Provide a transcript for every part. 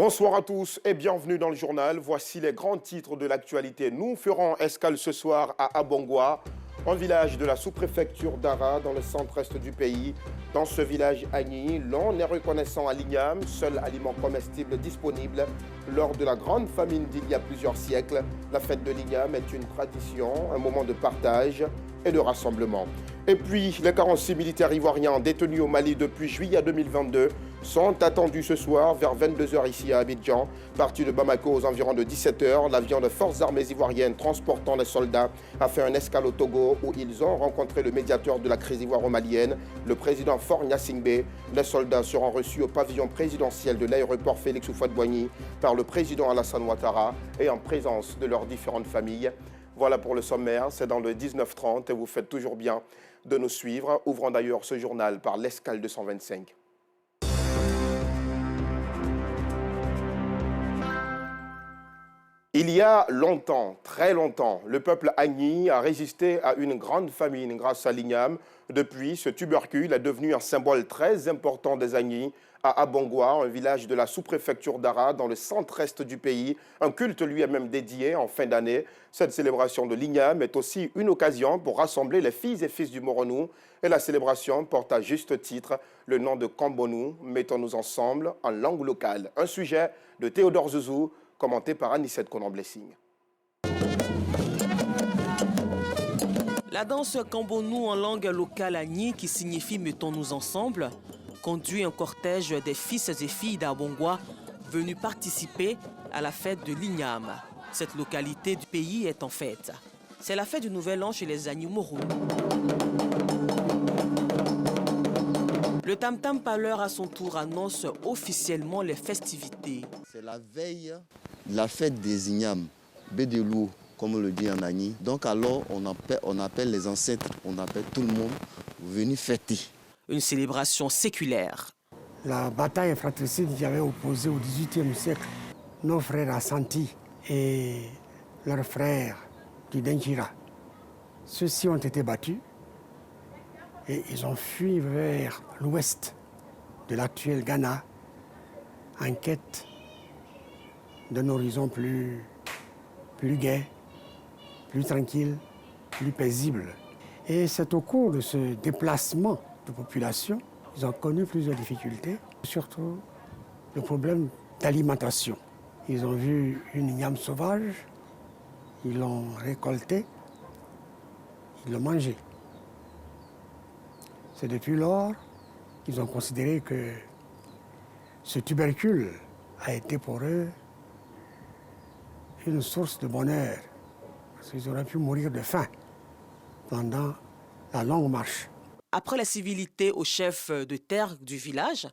Bonsoir à tous et bienvenue dans le journal. Voici les grands titres de l'actualité. Nous ferons escale ce soir à Abongwa, un village de la sous-préfecture d'Ara dans le centre-est du pays. Dans ce village Agni, l'on est reconnaissant à l'igname, seul aliment comestible disponible lors de la grande famine d'il y a plusieurs siècles. La fête de l'igname est une tradition, un moment de partage et de rassemblement. Et puis, les 46 militaires ivoiriens détenus au Mali depuis juillet 2022 sont attendus ce soir vers 22h ici à Abidjan. Parti de Bamako aux environs de 17h, l'avion de forces armées ivoiriennes transportant les soldats a fait un escale au Togo où ils ont rencontré le médiateur de la crise ivoiro-malienne, le président Faure Gnassingbé. Les soldats seront reçus au pavillon présidentiel de l'aéroport Félix Houphouët-Boigny par le président Alassane Ouattara et en présence de leurs différentes familles. Voilà pour le sommaire, c'est dans le 19h30 et vous faites toujours bien de nous suivre. Ouvrons d'ailleurs ce journal par l'escale 225. Il y a longtemps, très longtemps, le peuple Agni a résisté à une grande famine grâce à l'igname. Depuis, ce tubercule est devenu un symbole très important des Agni. À Abongwa, un village de la sous-préfecture d'Ara, dans le centre-est du pays. Un culte lui est même dédié en fin d'année. Cette célébration de l'igname est aussi une occasion pour rassembler les filles et fils du Moronou. Et la célébration porte à juste titre le nom de Kambonou. Mettons-nous ensemble en langue locale. Un sujet de Théodore Zouzou, commenté par Anissette Conan-Blessing. La danse Kambonou en langue locale Agni, qui signifie « Mettons-nous ensemble », conduit un cortège des fils et filles d'Abongwa venus participer à la fête de l'igname. Cette localité du pays est en fête. C'est la fête du Nouvel An chez les Agni Moronou. Le tam-tam parleur à son tour annonce officiellement les festivités. C'est la veille de la fête des ignames, Bédelou, comme on le dit en Agni. Donc alors on appelle les ancêtres, on appelle tout le monde venir fêter. Une célébration séculaire. La bataille fratricide qui avait opposé au XVIIIe siècle nos frères Assanti et leurs frères du Denchira. Ceux-ci ont été battus et ils ont fui vers l'ouest de l'actuel Ghana en quête d'un horizon plus gai, plus tranquille, plus paisible. Et c'est au cours de ce déplacement de population, ils ont connu plusieurs difficultés, surtout le problème d'alimentation. Ils ont vu une igname sauvage, ils l'ont récoltée, ils l'ont mangée. C'est depuis lors qu'ils ont considéré que ce tubercule a été pour eux une source de bonheur, parce qu'ils auraient pu mourir de faim pendant la longue marche. Après la civilité au chef de terre du village,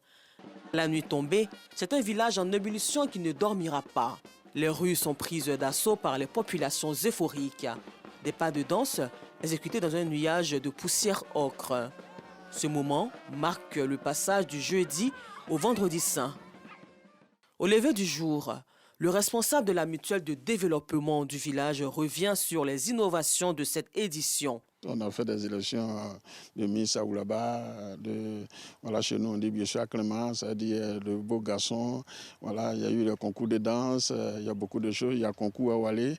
la nuit tombée, c'est un village en ébullition qui ne dormira pas. Les rues sont prises d'assaut par les populations euphoriques. Des pas de danse exécutés dans un nuage de poussière ocre. Ce moment marque le passage du jeudi au vendredi saint. Au lever du jour, le responsable de la mutuelle de développement du village revient sur les innovations de cette édition. On a fait des élections de Miss Aoulaba, voilà, chez nous on dit Biéchoua Clément, c'est-à-dire de beaux garçons. Voilà, il y a eu le concours de danse, il y a beaucoup de choses. Il y a le concours à Walé,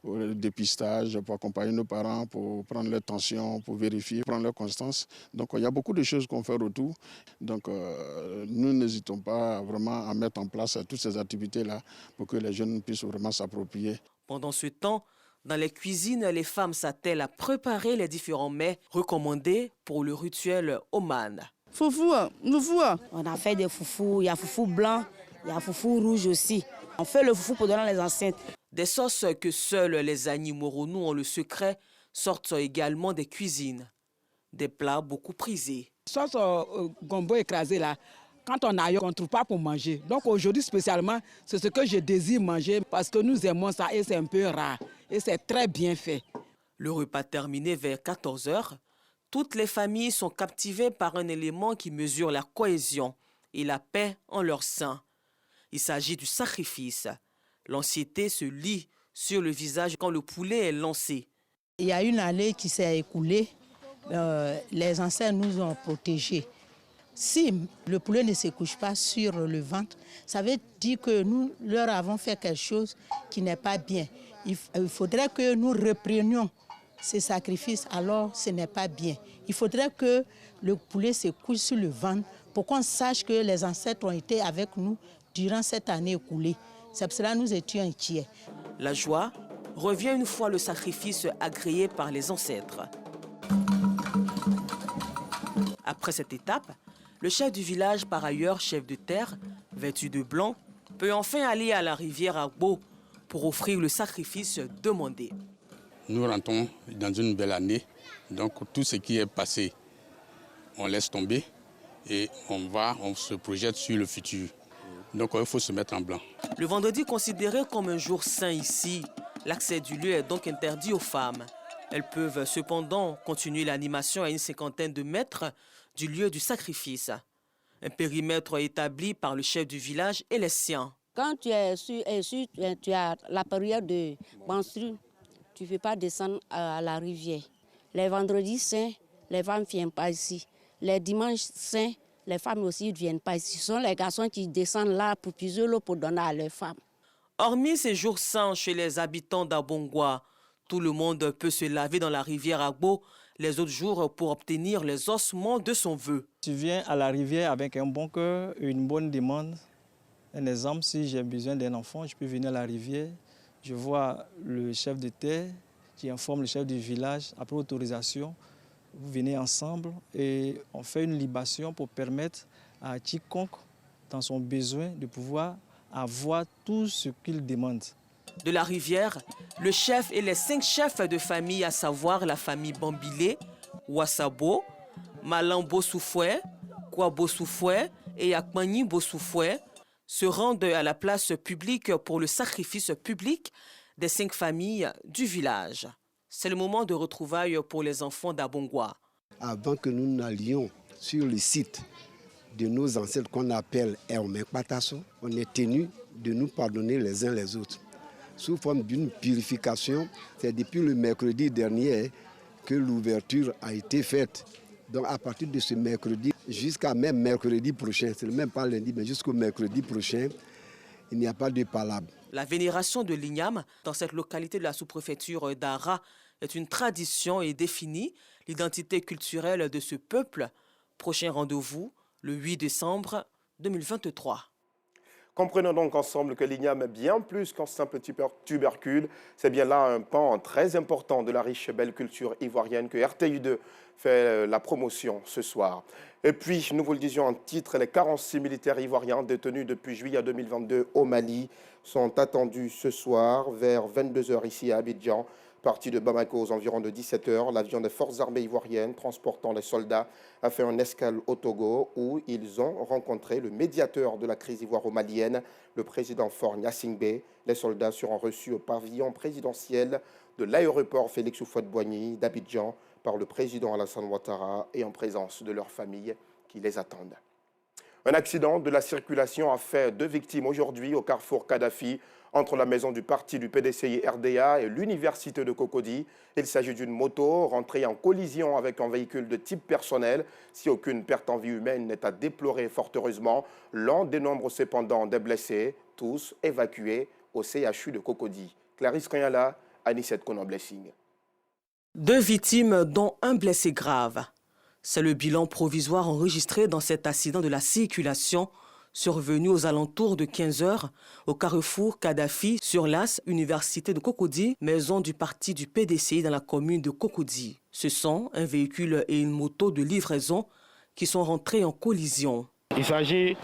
le dépistage pour accompagner nos parents, pour prendre leur tension, pour vérifier, prendre leur constance. Donc il y a beaucoup de choses qu'on fait autour. Donc nous n'hésitons pas vraiment à mettre en place toutes ces activités-là pour que les jeunes puissent vraiment s'approprier. Pendant ce temps, dans les cuisines, les femmes s'attellent à préparer les différents mets recommandés pour le rituel Oman. Foufou, on a fait des foufous, il y a foufou blanc, il y a foufou rouge aussi. On fait le foufou pour donner les enceintes. Des sauces que seuls les Agni Moronou ont le secret sortent également des cuisines. Des plats beaucoup prisés. Sauce gombo écrasée là, quand on a, on ne trouve pas pour manger. Donc aujourd'hui spécialement, c'est ce que je désire manger parce que nous aimons ça et c'est un peu rare. Et c'est très bien fait. Le repas terminé vers 14h, toutes les familles sont captivées par un élément qui mesure la cohésion et la paix en leur sein. Il s'agit du sacrifice. L'anxiété se lit sur le visage quand le poulet est lancé. Il y a une année qui s'est écoulée. Les ancêtres nous ont protégés. Si le poulet ne se couche pas sur le ventre, ça veut dire que nous leur avons fait quelque chose qui n'est pas bien. Il faudrait que nous reprenions ces sacrifices, alors ce n'est pas bien. Il faudrait que le poulet se couche sur le ventre pour qu'on sache que les ancêtres ont été avec nous durant cette année écoulée. C'est pour cela que nous étions inquiets. La joie revient une fois le sacrifice agréé par les ancêtres. Après cette étape, le chef du village, par ailleurs chef de terre, vêtu de blanc, peut enfin aller à la rivière Agbo pour offrir le sacrifice demandé. Nous rentrons dans une belle année, donc tout ce qui est passé, on laisse tomber et on se projette sur le futur. Donc il faut se mettre en blanc. Le vendredi considéré comme un jour saint ici, l'accès du lieu est donc interdit aux femmes. Elles peuvent cependant continuer l'animation à une 50aine de mètres du lieu du sacrifice. Un périmètre établi par le chef du village et les siens. Quand tu as la période de menstru, tu ne peux pas descendre à la rivière. Les vendredis saints, les femmes ne viennent pas ici. Les dimanches saints, les femmes aussi ne viennent pas ici. Ce sont les garçons qui descendent là pour puiser l'eau pour donner à leurs femmes. Hormis ces jours saints chez les habitants d'Abongwa, tout le monde peut se laver dans la rivière Agbo les autres jours pour obtenir les ossements de son vœu. Tu viens à la rivière avec un bon cœur, une bonne demande. Un exemple, si j'ai besoin d'un enfant, je peux venir à la rivière. Je vois le chef de terre qui informe le chef du village. Après autorisation, vous venez ensemble et on fait une libation pour permettre à quiconque, dans son besoin, de pouvoir avoir tout ce qu'il demande. De la rivière, le chef et les 5 chefs de famille, à savoir la famille Bambilé, Wassabo, Malambo Soufoué, Kwabo Soufoué et Akmani Bosoufoué, se rendent à la place publique pour le sacrifice public des 5 familles du village. C'est le moment de retrouvailles pour les enfants d'Abongwa. Avant que nous n'allions sur le site de nos ancêtres qu'on appelle Ermekpatasso, on est tenu de nous pardonner les uns les autres. Sous forme d'une purification, c'est depuis le mercredi dernier que l'ouverture a été faite. Donc à partir de ce mercredi, jusqu'à même mercredi prochain, c'est même pas lundi, mais jusqu'au mercredi prochain, il n'y a pas de palabre. La vénération de l'igname dans cette localité de la sous-préfecture d'Ara est une tradition et définit l'identité culturelle de ce peuple. Prochain rendez-vous, le 8 décembre 2023. Comprenons donc ensemble que l'igname est bien plus qu'un simple tubercule. C'est bien là un pan très important de la riche et belle culture ivoirienne que RTI2 fait la promotion ce soir. Et puis, nous vous le disions en titre, les 46 militaires ivoiriens détenus depuis juillet 2022 au Mali sont attendus ce soir vers 22 h ici à Abidjan. Parti de Bamako aux environs de 17 h, l'avion des forces armées ivoiriennes transportant les soldats a fait un escale au Togo où ils ont rencontré le médiateur de la crise ivoiro-malienne, le président Faure Gnassingbé. Les soldats seront reçus au pavillon présidentiel de l'aéroport Félix Houphouët-Boigny d'Abidjan par le président Alassane Ouattara et en présence de leurs familles qui les attendent. Un accident de la circulation a fait 2 victimes aujourd'hui au carrefour Kadhafi, entre la maison du parti du PDCI RDA et l'université de Cocody. Il s'agit d'une moto rentrée en collision avec un véhicule de type personnel. Si aucune perte en vie humaine n'est à déplorer fort heureusement, l'on dénombre cependant des blessés, tous évacués au CHU de Cocody. Clarisse Kanyala, Anicette Konan-Blessing. 2 victimes dont un blessé grave. C'est le bilan provisoire enregistré dans cet accident de la circulation survenu aux alentours de 15 h au carrefour Kadhafi sur l'AS Université de Cocody, maison du parti du PDCI dans la commune de Cocody. Ce sont un véhicule et une moto de livraison qui sont rentrés en collision. Il s'agit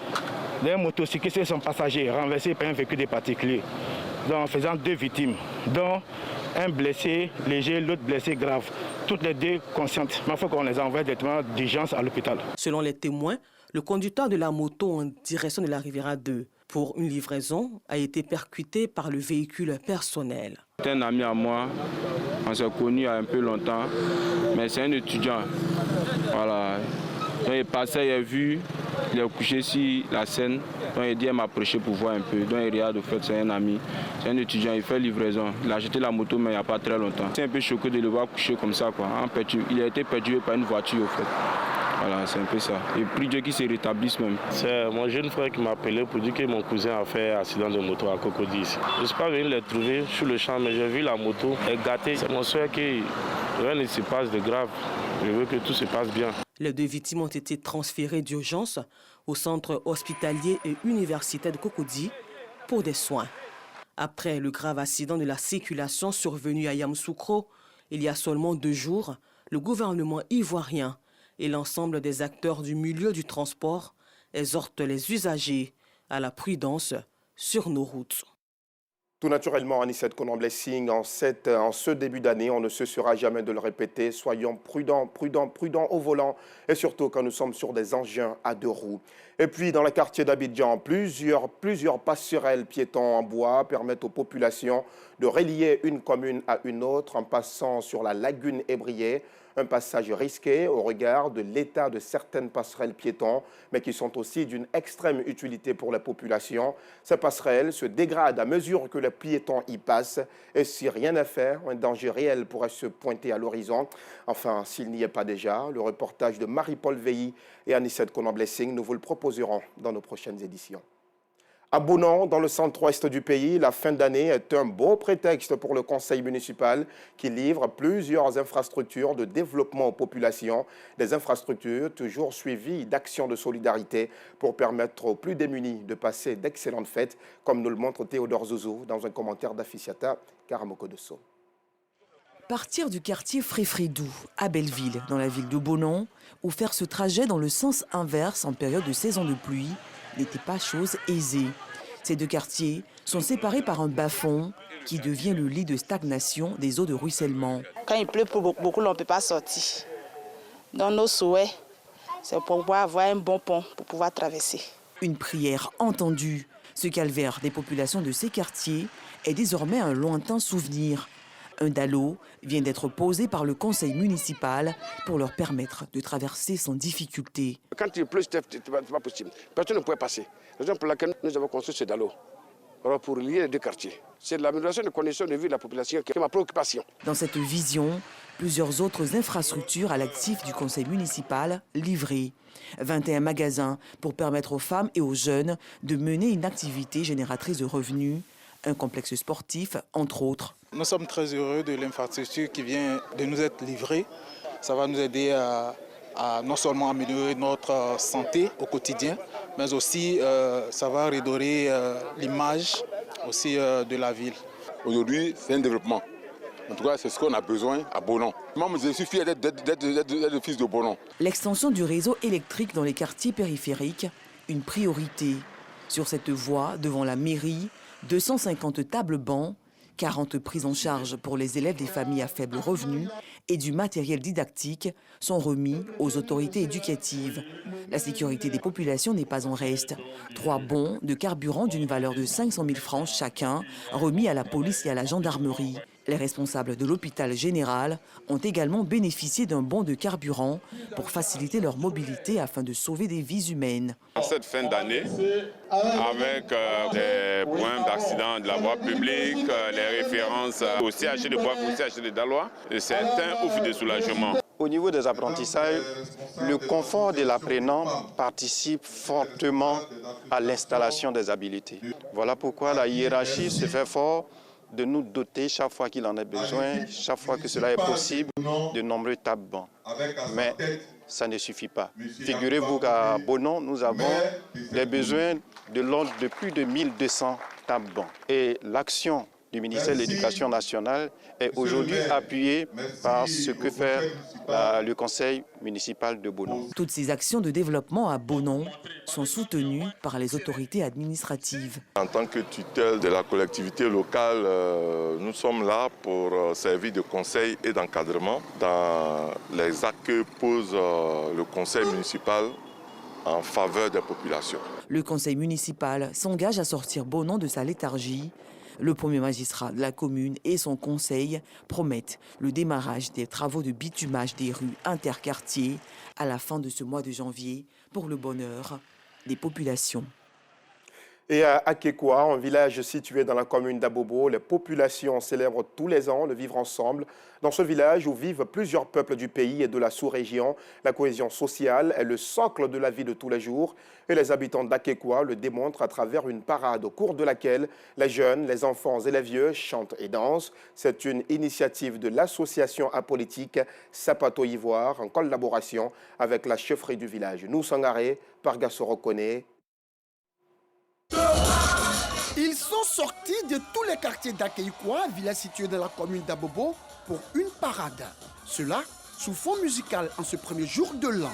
d'un motocycliste et son passager renversé par un véhicule de particulier, donc faisant 2 victimes, dont un blessé léger, l'autre blessé grave. Toutes les 2 conscientes. Mais il faut qu'on les envoie directement d'urgence à l'hôpital. Selon les témoins, le conducteur de la moto en direction de la Riviera 2 pour une livraison a été percuté par le véhicule personnel. C'est un ami à moi, on s'est connus il y a un peu longtemps, mais c'est un étudiant. Voilà. Donc il passait, il a vu, il est couché sur la scène, donc il dit il m'a approché pour voir un peu. Donc il regarde, au fait, c'est un ami, c'est un étudiant, il fait livraison. Il a acheté la moto, mais il n'y a pas très longtemps. C'est un peu choqué de le voir coucher comme ça, quoi. Il a été perturbé par une voiture, au fait. Voilà, c'est un peu ça. Et prie Dieu qu'il se rétablisse même. C'est mon jeune frère qui m'a appelé pour dire que mon cousin a fait un accident de moto à Cocody ici. Je ne suis pas venu les trouver sur le champ, mais j'ai vu la moto est gâtée. C'est mon souhait que rien ne se passe de grave. Je veux que tout se passe bien. Les 2 victimes ont été transférées d'urgence au centre hospitalier et universitaire de Cocody pour des soins. Après le grave accident de la circulation survenu à Yamoussoukro, il y a seulement 2 jours, le gouvernement ivoirien et l'ensemble des acteurs du milieu du transport exhortent les usagers à la prudence sur nos routes. Tout naturellement, Anissette Konan-Blessing, en ce début d'année, on ne cessera jamais de le répéter. Soyons prudents au volant et surtout quand nous sommes sur des engins à 2 roues. Et puis, dans le quartier d'Abidjan, plusieurs passerelles piétons en bois permettent aux populations de relier une commune à une autre en passant sur la lagune Ébrié. Un passage risqué au regard de l'état de certaines passerelles piétons, mais qui sont aussi d'une extrême utilité pour la population. Ces passerelles se dégradent à mesure que les piétons y passent. Et si rien n'est fait, un danger réel pourrait se pointer à l'horizon. Enfin, s'il n'y est pas déjà, le reportage de Marie-Paul Veilly et Anissette Konan-Blessing, nous vous le proposerons dans nos prochaines éditions. À Bonan, dans le centre-ouest du pays, la fin d'année est un beau prétexte pour le conseil municipal qui livre plusieurs infrastructures de développement aux populations, des infrastructures toujours suivies d'actions de solidarité pour permettre aux plus démunis de passer d'excellentes fêtes, comme nous le montre Théodore Zouzou dans un commentaire d'Afficiata Karamoko de Sceaux. Partir du quartier Fréfrédou à Belleville, dans la ville de Bonan, ou faire ce trajet dans le sens inverse en période de saison de pluie, n'était pas chose aisée. Ces 2 quartiers sont séparés par un bas-fond qui devient le lit de stagnation des eaux de ruissellement. Quand il pleut beaucoup, on ne peut pas sortir. Dans nos souhaits, c'est pour pouvoir avoir un bon pont pour pouvoir traverser. Une prière entendue. Ce calvaire des populations de ces quartiers est désormais un lointain souvenir. Un dallo vient d'être posé par le conseil municipal pour leur permettre de traverser sans difficulté. Quand il pleut, ce n'est pas possible. Personne ne pouvait passer. Raison pour laquelle nous avons construit ce dallo. Alors pour lier les 2 quartiers. C'est l'amélioration des conditions de vie de la population qui est ma préoccupation. Dans cette vision, plusieurs autres infrastructures à l'actif du conseil municipal livrées. 21 magasins pour permettre aux femmes et aux jeunes de mener une activité génératrice de revenus. Un complexe sportif, entre autres. Nous sommes très heureux de l'infrastructure qui vient de nous être livrée. Ça va nous aider à non seulement améliorer notre santé au quotidien, mais aussi ça va redorer l'image aussi de la ville. Aujourd'hui, c'est un développement. En tout cas, c'est ce qu'on a besoin à Bonan. Moi, je suis fier d'être le fils de Bonan. L'extension du réseau électrique dans les quartiers périphériques, une priorité. Sur cette voie, devant la mairie, 250 tables bancs, 40 prises en charge pour les élèves des familles à faible revenu et du matériel didactique sont remis aux autorités éducatives. La sécurité des populations n'est pas en reste. 3 bons de carburant d'une valeur de 500 000 francs chacun remis à la police et à la gendarmerie. Les responsables de l'hôpital général ont également bénéficié d'un bon de carburant pour faciliter leur mobilité afin de sauver des vies humaines. En cette fin d'année, avec des points d'accident de la voie publique, les références au CHU de Bois, au CHU de Daloa, c'est un ouf de soulagement. Au niveau des apprentissages, le confort de l'apprenant participe fortement à l'installation des habiletés. Voilà pourquoi la hiérarchie se fait fort de nous doter chaque fois qu'il en a besoin, chaque fois que cela est possible, de nombreux tables bancs. Mais ça ne suffit pas. Figurez-vous qu'à Bonan, nous avons des besoins de l'ordre de plus de 1200 tables bancs. Et l'action du ministère de l'Éducation nationale est aujourd'hui appuyée par ce que fait le conseil municipal de Bonan. Toutes ces actions de développement à Bonan sont soutenues par les autorités administratives. En tant que tutelle de la collectivité locale, nous sommes là pour servir de conseil et d'encadrement dans les actes que pose le conseil municipal en faveur des populations. Le conseil municipal s'engage à sortir Bonan de sa léthargie. Le premier magistrat de la commune et son conseil promettent le démarrage des travaux de bitumage des rues interquartiers à la fin de ce mois de janvier pour le bonheur des populations. Et à Akekwa, un village situé dans la commune d'Abobo, les populations célèbrent tous les ans le vivre ensemble. Dans ce village où vivent plusieurs peuples du pays et de la sous-région, la cohésion sociale est le socle de la vie de tous les jours. Et les habitants d'Akekwa le démontrent à travers une parade au cours de laquelle les jeunes, les enfants et les vieux chantent et dansent. C'est une initiative de l'association apolitique Sapato Ivoire en collaboration avec la chefferie du village. Nous Sangaré, Pargasso Kone. Ils sont sortis de tous les quartiers d'Akekwa, village situé dans la commune d'Abobo, pour une parade. Cela sous fond musical en ce premier jour de l'an.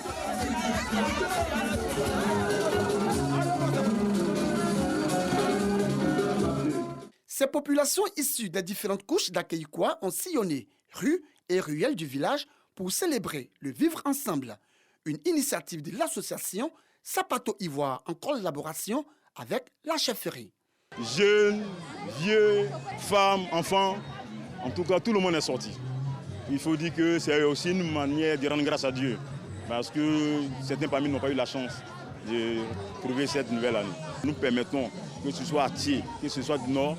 Ces populations issues des différentes couches d'Akekwa ont sillonné rues et ruelles du village pour célébrer le vivre ensemble. Une initiative de l'association Sapato Ivoire en collaboration avec la chefferie. Jeunes, vieux, femmes, enfants, en tout cas tout le monde est sorti. Il faut dire que c'est aussi une manière de rendre grâce à Dieu, parce que certains parmi nous n'ont pas eu la chance de trouver cette nouvelle année. Nous permettons que ce soit à Thié, que ce soit du Nord,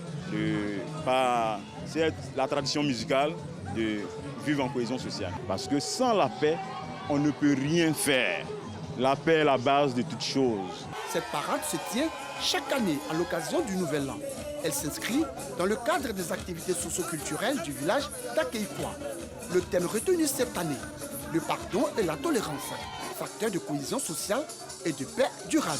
par la tradition musicale, de vivre en cohésion sociale. Parce que sans la paix, on ne peut rien faire. La paix est la base de toutes choses. Cette parade se tient chaque année à l'occasion du Nouvel An. Elle s'inscrit dans le cadre des activités socio-culturelles du village d'Akekwa. Le thème retenu cette année, le pardon et la tolérance, facteur de cohésion sociale et de paix durable.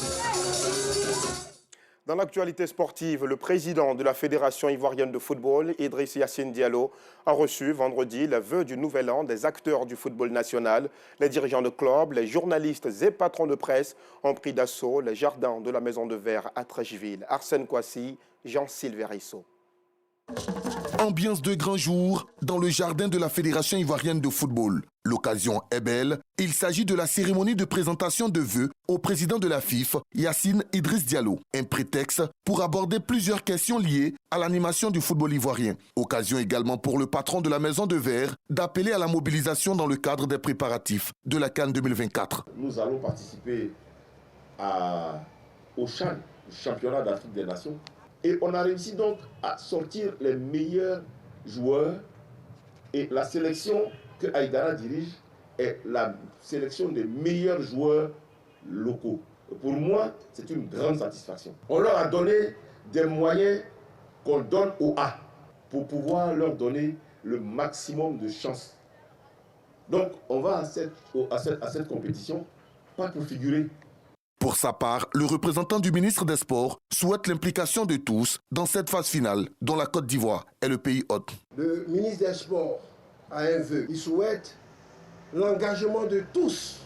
Dans l'actualité sportive, le président de la Fédération ivoirienne de football, Idriss Yassine Diallo, a reçu vendredi les vœux du Nouvel An des acteurs du football national. Les dirigeants de clubs, les journalistes et patrons de presse ont pris d'assaut les jardins de la Maison de Verre à Trècheville. Arsène Kouassi, Jean-Sylvain Risso. Ambiance de grand jour dans le jardin de la Fédération ivoirienne de football. L'occasion est belle. Il s'agit de la cérémonie de présentation de vœux au président de la FIF, Yassine Idriss Diallo. Un prétexte pour aborder plusieurs questions liées à l'animation du football ivoirien. Occasion également pour le patron de la Maison de Verre d'appeler à la mobilisation dans le cadre des préparatifs de la CAN 2024. Nous allons participer au CHAN, le championnat d'Afrique des Nations. Et on a réussi donc à sortir les meilleurs joueurs. Et la sélection que Aïdara dirige est la sélection des meilleurs joueurs locaux. Et pour moi, c'est une grande satisfaction. On leur a donné des moyens qu'on donne au A pour pouvoir leur donner le maximum de chances. Donc, on va à cette compétition, pas pour figurer. Pour sa part, le représentant du ministre des Sports souhaite l'implication de tous dans cette phase finale, dont la Côte d'Ivoire est le pays hôte. Le ministre des Sports a un vœu. Il souhaite l'engagement de tous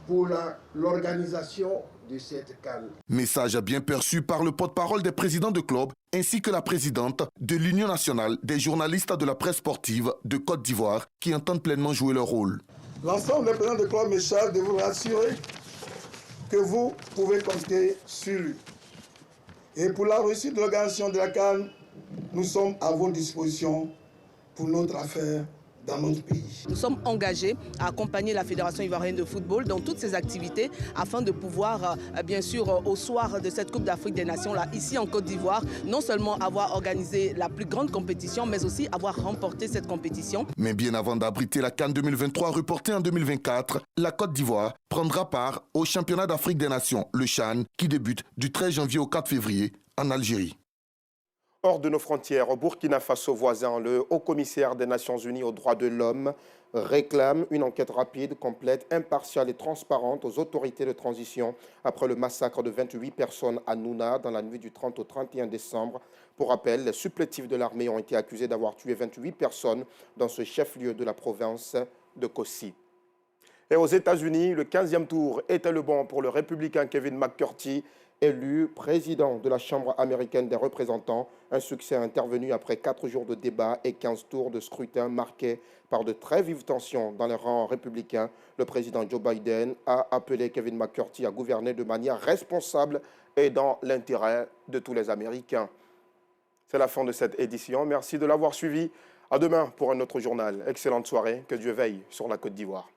pour l'organisation de cette CAN. Message bien perçu par le porte-parole des présidents de club ainsi que la présidente de l'Union nationale des journalistes de la presse sportive de Côte d'Ivoire qui entendent pleinement jouer leur rôle. L'ensemble des présidents de club me charge de vous rassurer que vous pouvez compter sur lui. Et pour la réussite de l'organisation de la CAN, nous sommes à votre disposition pour notre affaire dans notre pays. Nous sommes engagés à accompagner la Fédération ivoirienne de football dans toutes ses activités afin de pouvoir, bien sûr, au soir de cette Coupe d'Afrique des Nations, là, ici en Côte d'Ivoire, non seulement avoir organisé la plus grande compétition, mais aussi avoir remporté cette compétition. Mais bien avant d'abriter la CAN 2023 reportée en 2024, la Côte d'Ivoire prendra part au championnat d'Afrique des Nations, le CHAN, qui débute du 13 janvier au 4 février en Algérie. Hors de nos frontières, au Burkina Faso voisin, le haut-commissaire des Nations Unies aux droits de l'homme réclame une enquête rapide, complète, impartiale et transparente aux autorités de transition après le massacre de 28 personnes à Nouna dans la nuit du 30 au 31 décembre. Pour rappel, les supplétifs de l'armée ont été accusés d'avoir tué 28 personnes dans ce chef-lieu de la province de Kossi. Et aux États-Unis, le 15e tour était le bon pour le républicain Kevin McCarthy, élu président de la Chambre américaine des représentants. Un succès intervenu après 4 jours de débat et 15 tours de scrutin marqués par de très vives tensions dans les rangs républicains. Le président Joe Biden a appelé Kevin McCarthy à gouverner de manière responsable et dans l'intérêt de tous les Américains. C'est la fin de cette édition. Merci de l'avoir suivi. À demain pour un autre journal. Excellente soirée. Que Dieu veille sur la Côte d'Ivoire.